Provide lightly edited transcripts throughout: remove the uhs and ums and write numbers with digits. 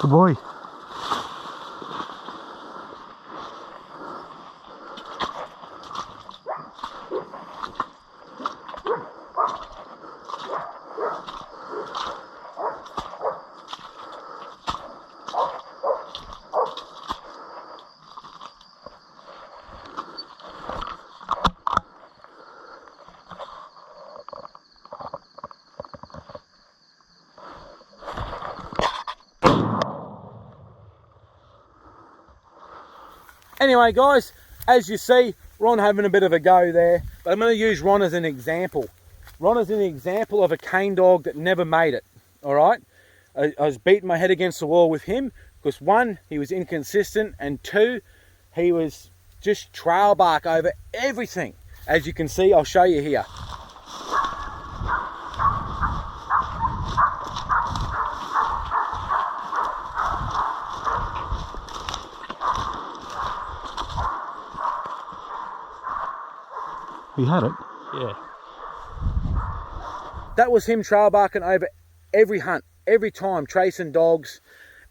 Good boy. Anyway guys, as you see, Ron having a bit of a go there, but I'm going to use Ron as an example. Ron is an example of a cane dog that never made it, all right? I was beating my head against the wall with him because one, he was inconsistent, and two, he was just trail bark over everything. As you can see, I'll show you here. We had it? Yeah. That was him trail barking over every hunt, every time, chasing dogs.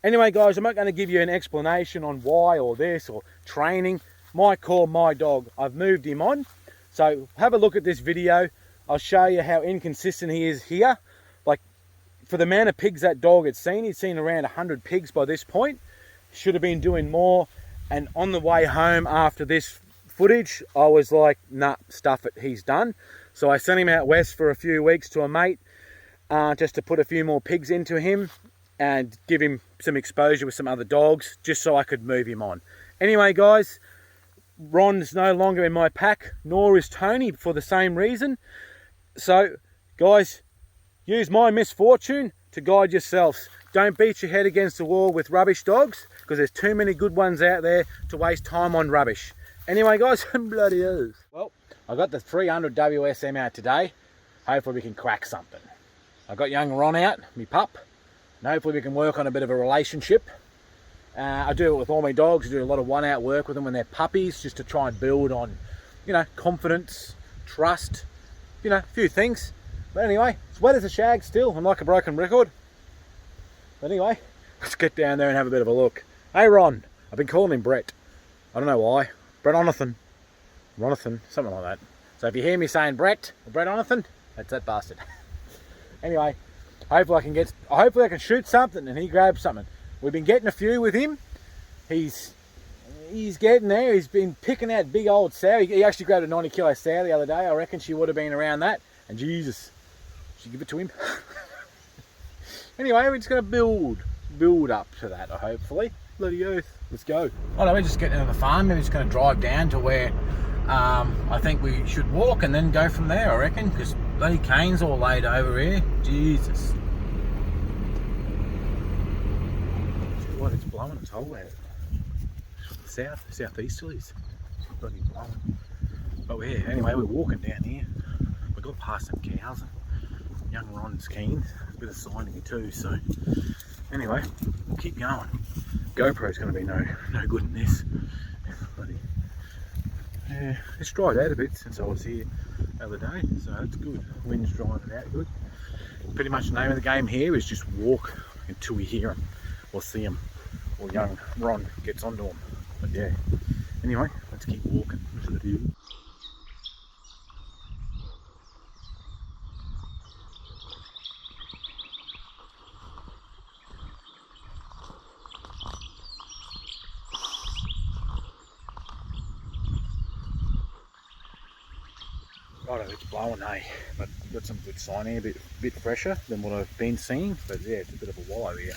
Anyway guys, I'm not going to give you an explanation on why or this or training. My call, my dog. I've moved him on. So have a look at this video. I'll show you how inconsistent he is here. Like, for the amount of pigs that dog had seen, he'd seen around 100 pigs by this point. Should have been doing more. And on the way home after this footage, I was like, nah, stuff it, he's done. So I sent him out west for a few weeks to a mate, just to put a few more pigs into him and give him some exposure with some other dogs, just so I could move him on. Anyway guys, Ron's no longer in my pack, nor is Tony, for the same reason. So guys, use my misfortune to guide yourselves. Don't beat your head against the wall with rubbish dogs, because there's too many good ones out there to waste time on rubbish. Anyway guys, bloody is. Well, I got the 300 WSM out today. Hopefully we can crack something. I got young Ron out, me pup, and hopefully we can work on a bit of a relationship. I do it with all my dogs. I do a lot of one-out work with them when they're puppies, just to try and build on, you know, confidence, trust, you know, a few things. But anyway, it's wet as a shag still. I'm like a broken record. But anyway, let's get down there and have a bit of a look. Hey Ron, I've been calling him Brett. I don't know why. Brett Onathan, something like that. So if you hear me saying Brett or Brett Onathan, that's that bastard. Anyway, hopefully I can shoot something and he grabs something. We've been getting a few with him. He's getting there. He's been picking out big old sow. He actually grabbed a 90 kilo sow the other day. I reckon she would have been around that. And Jesus, should give it to him. Anyway, we're just going to build up to that, hopefully. Bloody oath. Let's go. Oh no, we're just getting to the farm. We're just going to drive down to where I think we should walk and then go from there, I reckon, because bloody cane's all laid over here. Jesus. What, it's blowing its hole out. Southeasterlies. It's bloody blowing. But we're here. Anyway, we're walking down here. We got past some cows and young Ron's keen. A bit of signing too, so anyway, we'll keep going. GoPro's going to be no good in this. Bloody, yeah, it's dried out a bit since I was here the other day, so that's good. Wind's drying it out good. Pretty much the name of the game here is just walk until we hear them or see them, or young Ron gets onto them. But yeah, anyway, let's keep walking into the view. Righto, it's blowing, eh? But we've got some good sign here, a bit fresher than what I've been seeing. But yeah, it's a bit of a wallow here.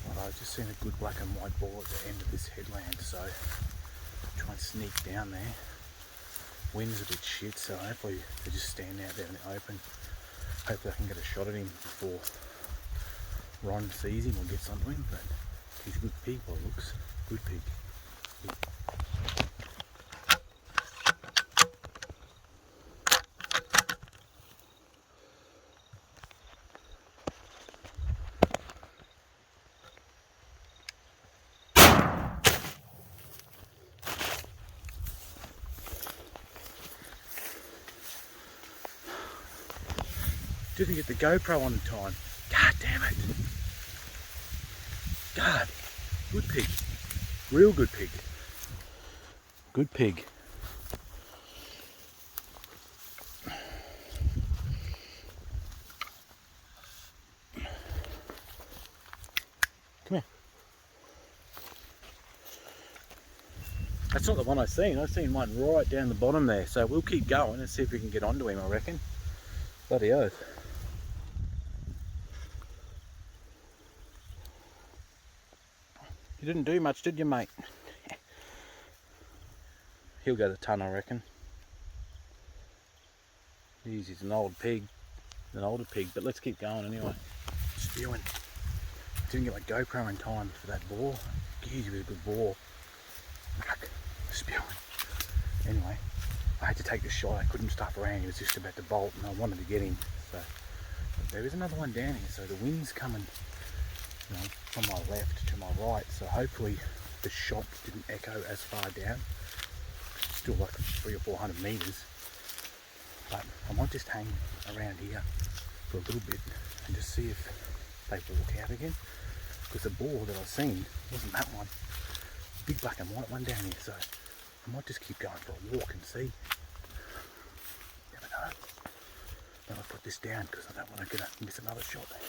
Right, I've just seen a good black and white ball at the end of this headland, so try and sneak down there. Wind's a bit shit, so hopefully they just stand out there in the open. Hopefully I can get a shot at him before Ron sees him or gets onto him. But he's a good pig by the looks. Good pig. Didn't get the GoPro on in time. God damn it. God. Good pig. Real good pig. Good pig. Come here. That's not the one I've seen. I've seen one right down the bottom there. So we'll keep going and see if we can get onto him, I reckon. Bloody oath. You didn't do much, did you, mate? He'll go to the ton, I reckon. He's an old pig. An older pig, but let's keep going anyway. Spewing. Didn't get my GoPro in time for that boar. Geez, he was a good boar. Fuck. Spewing. Anyway, I had to take the shot. I couldn't stuff around. He was just about to bolt and I wanted to get him. So but there is another one down here. So the wind's coming, you know, from my left to my right. So hopefully the shot didn't echo as far down. It's still like 300 or 400 meters. But I might just hang around here for a little bit and just see if they walk out again. Because the boar that I've seen wasn't that one. Big black and white one down here, so I might just keep going for a walk and see. Never know. Then I'll put this down because I don't want to miss another shot there.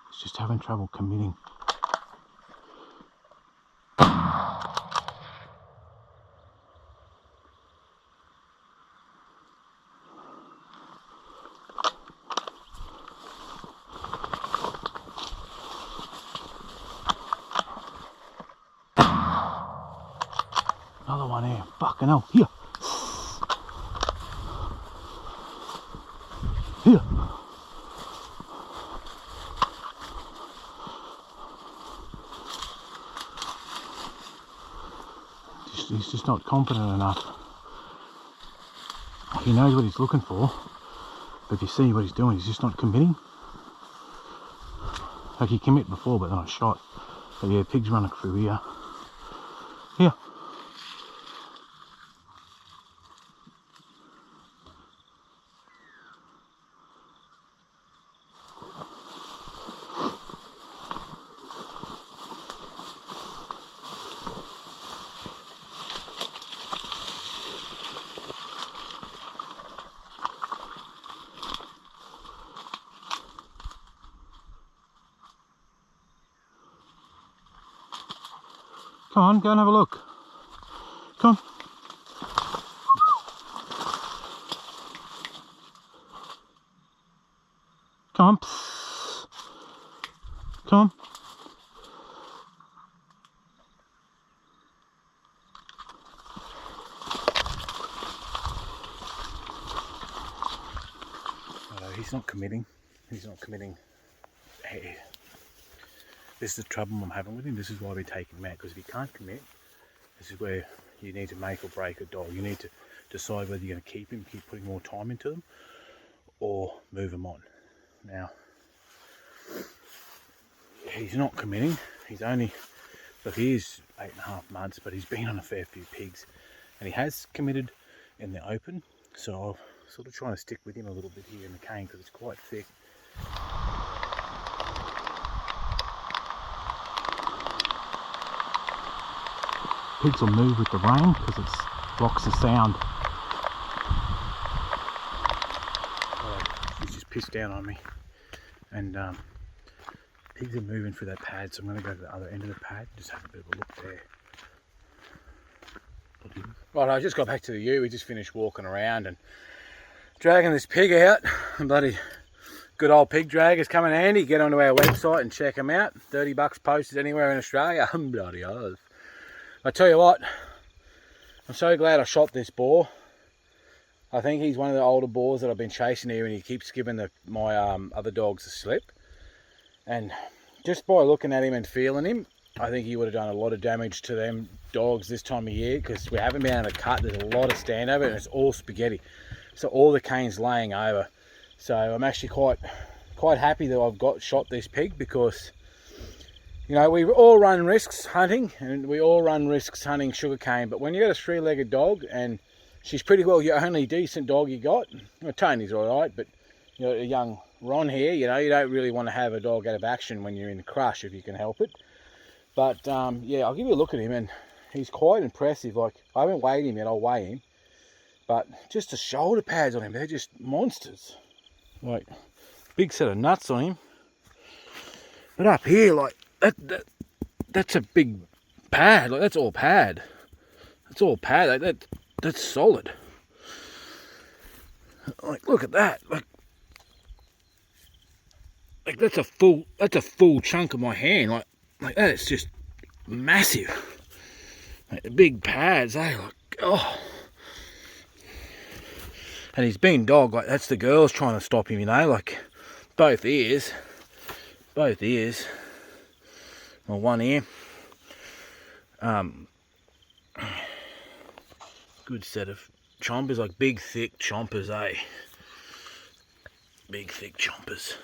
It's just having trouble committing. Another one here. Fucking hell. Here. Here. He's just not confident enough. He knows what he's looking for, but if you see what he's doing, he's just not committing. Like he committed before, but then I shot. But yeah, pig's running through here. Here. Come on, go and have a look. Come on. Come on. Come on. He's not committing. He's not committing. Hey, this is the trouble I'm having with him. This is why we take him out, because if he can't commit, this is where you need to make or break a dog. You need to decide whether you're going to keep him, keep putting more time into them, or move him on. Now, he's not committing. He's only, look, he is 8.5 months, but he's been on a fair few pigs, and he has committed in the open. So I'm sort of trying to stick with him a little bit here in the cane because it's quite thick. Pigs will move with the rain because it blocks the sound. Oh, he's just pissed down on me. And pigs are moving through that pad, so I'm going to go to the other end of the pad and just have a bit of a look there. Right, I just got back to the ute. We just finished walking around and dragging this pig out. Bloody good old pig draggers come in handy. Get onto our website and check them out. $30 posted anywhere in Australia. Bloody oath. I tell you what, I'm so glad I shot this boar. I think he's one of the older boars that I've been chasing here, and he keeps giving my other dogs a slip. And just by looking at him and feeling him, I think he would have done a lot of damage to them dogs this time of year, because we haven't been able to cut. There's a lot of stand over and it's all spaghetti. So all the cane's laying over. So I'm actually quite happy that I've shot this pig, because you know, we all run risks hunting, and we all run risks hunting sugarcane. But when you got a three-legged dog, and she's pretty well your only decent dog you got. Well, Tony's all right, but you know, a young Ron here, you know, you don't really want to have a dog out of action when you're in the crush if you can help it. But yeah, I'll give you a look at him, and he's quite impressive. Like, I haven't weighed him yet, I'll weigh him. But just the shoulder pads on him, they're just monsters. Like, big set of nuts on him. But up here, like, that's a big pad. Like, that's all pad. That's all pad. That's solid. Like, look at that. Like that's a full chunk of my hand. Like that is just massive. Like the big pads, eh? Like, oh. And he's being dog, like that's the girls trying to stop him, you know, like both ears. Well, one ear. Good set of chompers, like big thick chompers, eh? Big thick chompers.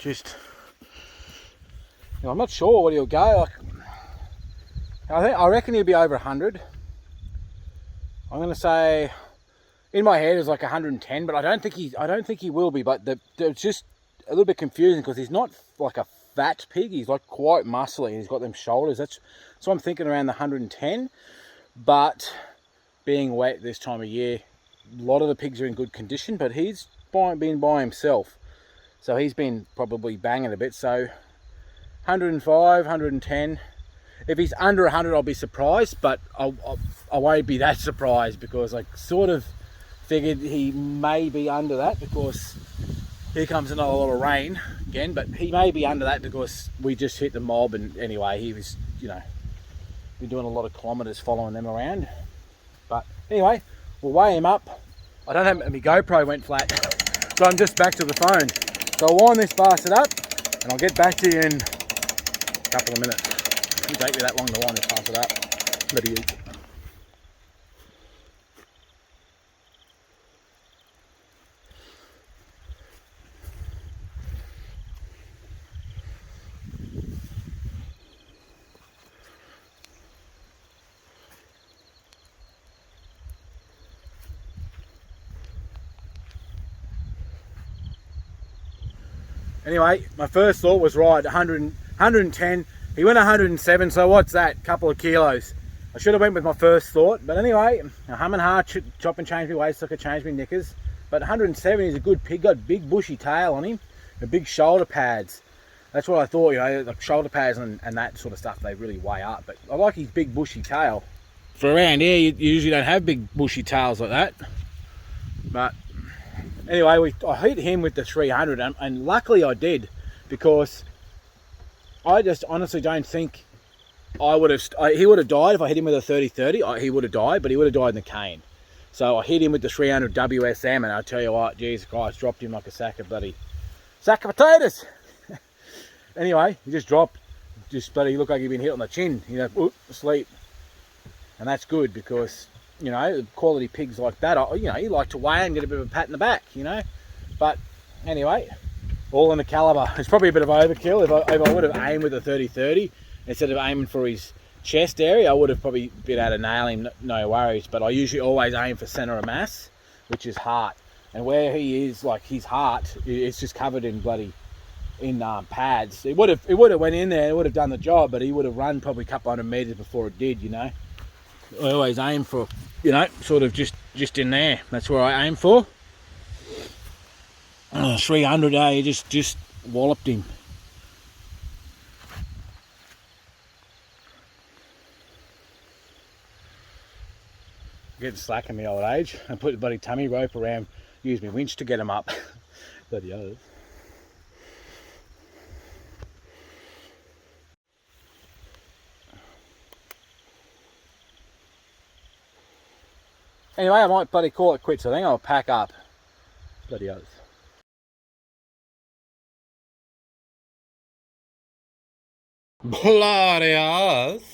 Just, you know, I'm not sure what he'll go. Like, I reckon he'll be over 100. I'm gonna say, in my head, it's like 110, but I don't think he will be. But it's just a little bit confusing because he's not like a fat pig. He's like quite muscly, and he's got them shoulders. So I'm thinking around the 110. But being wet this time of year, a lot of the pigs are in good condition. But he's been by himself, so he's been probably banging a bit. So 105, 110. If he's under 100, I'll be surprised, but I won't be that surprised, because I sort of figured he may be under that, because here comes another lot of rain again. But he may be under that because we just hit the mob, and anyway, he was, you know, been doing a lot of kilometres following them around. But anyway, we'll weigh him up. I don't have, my GoPro went flat, so I'm just back to the phone. So I'll wind this bastard up, and I'll get back to you in a couple of minutes. It won't take me that long to wind this bastard up. Bloody eat. Anyway, my first thought was right, 110. He went 107, so what's that? Couple of kilos. I should have went with my first thought, but anyway, a hum and ha, chop and change me waist so I could change me knickers. But 107 is a good pig, got big bushy tail on him, and big shoulder pads. That's what I thought, you know, like shoulder pads and that sort of stuff, they really weigh up. But I like his big bushy tail. For around here, you usually don't have big bushy tails like that. But anyway, I hit him with the 300, and luckily I did, because I just honestly don't think he would have died if I hit him with a 30-30. He would have died, but he would have died in the cane. So I hit him with the 300 WSM, and I tell you what, Jesus Christ, dropped him like a sack of potatoes. Anyway, he just dropped, just bloody looked like he'd been hit on the chin, you know, asleep. And that's good, because, you know, quality pigs like that, you know, you like to weigh and get a bit of a pat in the back, you know. But anyway, all in the calibre. It's probably a bit of overkill. If I would have aimed with a 30-30 instead of aiming for his chest area, I would have probably been able to nail him, no worries. But I usually always aim for centre of mass, which is heart. And where he is, like his heart, it's just covered in pads. It would have went in there, it would have done the job, but he would have run probably a couple hundred metres before it did, you know. I always aim for, you know, sort of just in there. That's where I aim for. 300, he just walloped him. Getting slack in my old age. I put the bloody tummy rope around, use my winch to get him up. Bloody oath. Anyway, I might bloody call it quits. I think I'll pack up. Bloody oath. Bloody oath.